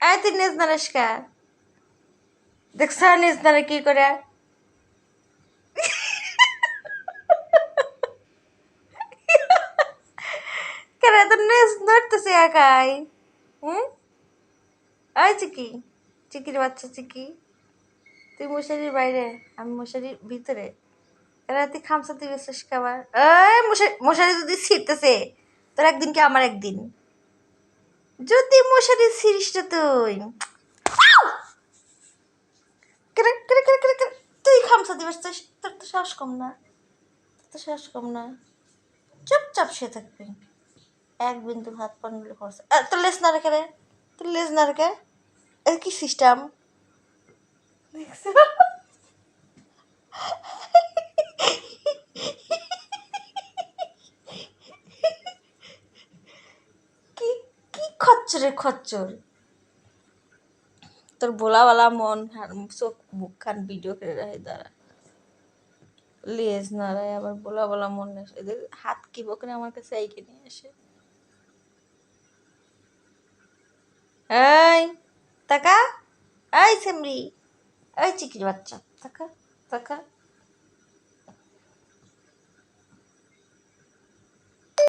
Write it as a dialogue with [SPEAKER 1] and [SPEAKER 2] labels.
[SPEAKER 1] এই তুই নিজ নারেশকা দেখছ নিজ নারে কি করে কেন তো নিজ নড়তেছে একাই হুম এই চিকি চিকির বাচ্চা চিকি তুই মশারির বাইরে আমি মশারির ভিতরে এরা তুই খামসা তুই বেসিস খাবার এই মশারি যদি ছিঁড়তেছে তোর একদিন কি আমার একদিন যদি মশারি ছিঁড়িস না তুই কেরে কেরে কেরে কেরে কেরে তুই খামসা দিবস তোর তো সাহস কম না তোর তো সাহস কম না চুপচাপ শুয়ে থাকবি এক বিন্দু হাত পা নিলে খরচা তোর লেস না রেখে রে তোর লেস না রেখে এর কি সিস্টেম কি কি খচ্চরে খচ্চর তোর বোলাওয়ালা মন চোখ মুখ খান ভিডিও করে রাখে দাঁড়া লেজ নাড়ায় আবার বোলা মন এদের হাত কি বকরে আমার কাছে আইকে নিয়ে আসে এই টাকা এই সেমরি এই চিকির বাচ্চা টাকা টাকা